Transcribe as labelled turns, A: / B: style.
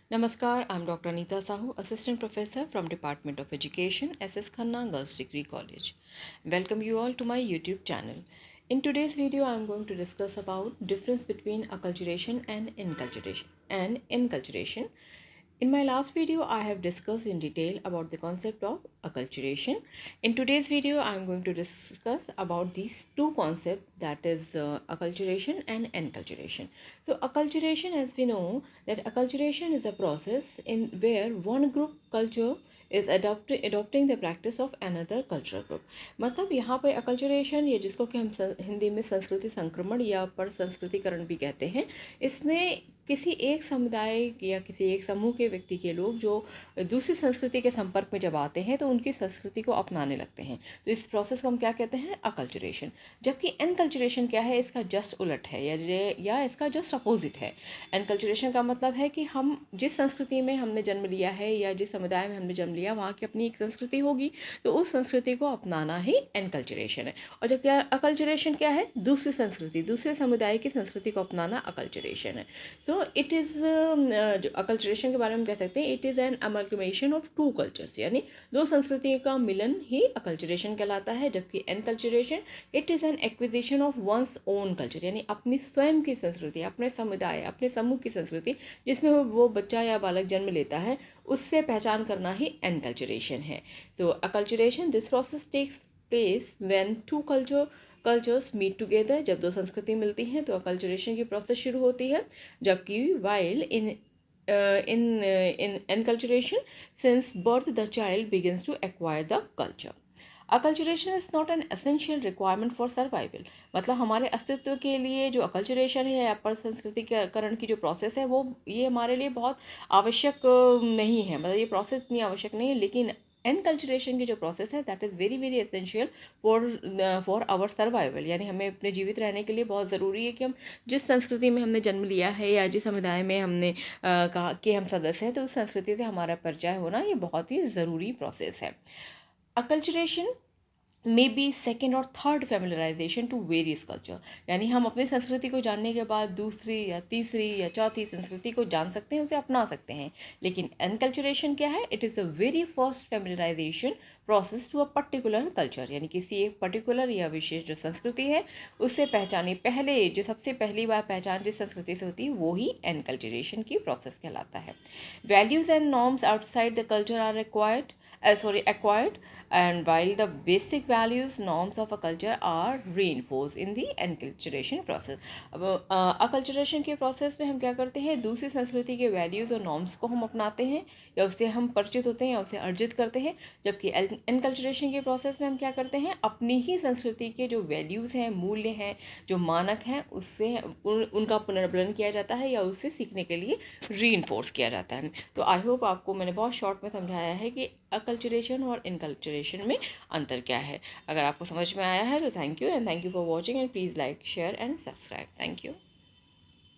A: Namaskar, I'm Dr. Anita Sahu, Assistant Professor from Department of Education, SS Khanna Girls Degree College. Welcome you all to my YouTube channel. In today's video, I'm going to discuss about difference between acculturation and enculturation. In my last video, I have discussed in detail about the concept of acculturation. In today's video, I am going to discuss about these two concepts, that is acculturation and enculturation. So acculturation, as we know, that acculturation is a process in where one group culture is adopting the practice of another cultural group. मतलब यहाँ पे acculturation, ये जिसको कि हम हिंदी में संस्कृति संक्रमण या पर संस्कृतिकरण भी कहते हैं, इसमें किसी एक समुदाय या किसी एक समूह के व्यक्ति के लोग जो दूसरी संस्कृति के संपर्क में जब आते हैं तो उनकी संस्कृति को अपनाने लगते हैं, तो इस प्रोसेस को हम क्या कहते हैं, अकल्चरेशन। जबकि एनकल्चरेशन क्या है, इसका जस्ट उलट है या इसका जस्ट अपोजिट है। एनकल्चरेशन का मतलब है कि हम जिस संस्कृति में हमने जन्म लिया है या जिस समुदाय में हमने जन्म लिया, वहाँ की अपनी एक संस्कृति होगी, तो उस संस्कृति को अपनाना ही एनकल्चरेशन है। और जबकि अकल्चरेशन क्या है, दूसरी संस्कृति, दूसरे समुदाय की संस्कृति को अपनाना अकल्चरेशन है। तो इट इज़ अकल्चरेशन के बारे में कह सकते हैं, it is an amalgamation of two cultures, यानी दो संस्कृतियों का मिलन ही अकल्चरेशन कहलाता है। जबकि enculturation it is N acquisition of one's own culture, यानी अपनी स्वयं की संस्कृति, अपने समुदाय, अपने समूह की संस्कृति जिसमें वो बच्चा या बालक जन्म लेता है, उससे पहचान करना ही एनकल्चरेशन है। तो acculturation, this process takes place when two cultures meet together, जब दो संस्कृति मिलती हैं तो अकल्चरेशन की प्रोसेस शुरू होती है। जबकि while in enculturation, since birth the child begins to acquire the culture. Acculturation is not an essential requirement for survival, मतलब हमारे अस्तित्व के लिए जो अकल्चरेशन है या पर संस्कृतिकरण की जो प्रोसेस है, वो ये हमारे लिए बहुत आवश्यक नहीं है, मतलब ये प्रोसेस इतनी आवश्यक नहीं है। लेकिन एनकल्चरेशन की जो प्रोसेस है, that is very very essential for our survival, यानी हमें अपने जीवित रहने के लिए बहुत ज़रूरी है कि हम जिस संस्कृति में हमने जन्म लिया है या जिस समुदाय में हमने कहा कि हम सदस्य हैं, तो उस संस्कृति से हमारा परिचय होना ये बहुत ही ज़रूरी प्रोसेस है। अकल्चरेशन मे बी सेकेंड और third familiarisation to various culture, यानी हम अपनी संस्कृति को जानने के बाद दूसरी या तीसरी या चौथी संस्कृति को जान सकते हैं, उसे अपना सकते हैं। लेकिन एनकल्चरेशन क्या है, it is a very first familiarization process to a particular culture, यानी किसी एक पर्टिकुलर या विशेष जो संस्कृति है उससे पहचाने पहले जो सबसे पहली बार पहचान जिस संस्कृति से होती है वो ही एनकल्चरेशन की प्रोसेस कहलाता है। Values and norms outside the culture are acquired, and while the basic values norms of a culture are reinforced in the enculturation process। अब अकल्चरेशन के प्रोसेस में हम क्या करते हैं, दूसरी संस्कृति के वैल्यूज़ और नॉर्म्स को हम अपनाते हैं या उससे हम परिचित होते हैं या उसे अर्जित करते हैं। जबकि एनकल्चरेशन के प्रोसेस में हम क्या करते हैं, अपनी ही संस्कृति के जो वैल्यूज़ हैं, मूल्य हैं, जो मानक हैं, उससे उनका पुनर्बलन किया जाता है या उससे सीखने के लिए रीइंफोर्स किया जाता है। तो आई होप आपको मैंने बहुत शॉर्ट में समझाया है कि अकल्चरेशन और इनकल्चरेशन में अंतर क्या है। अगर आपको समझ में आया है तो thank you for watching, and please like, share and subscribe. Thank you.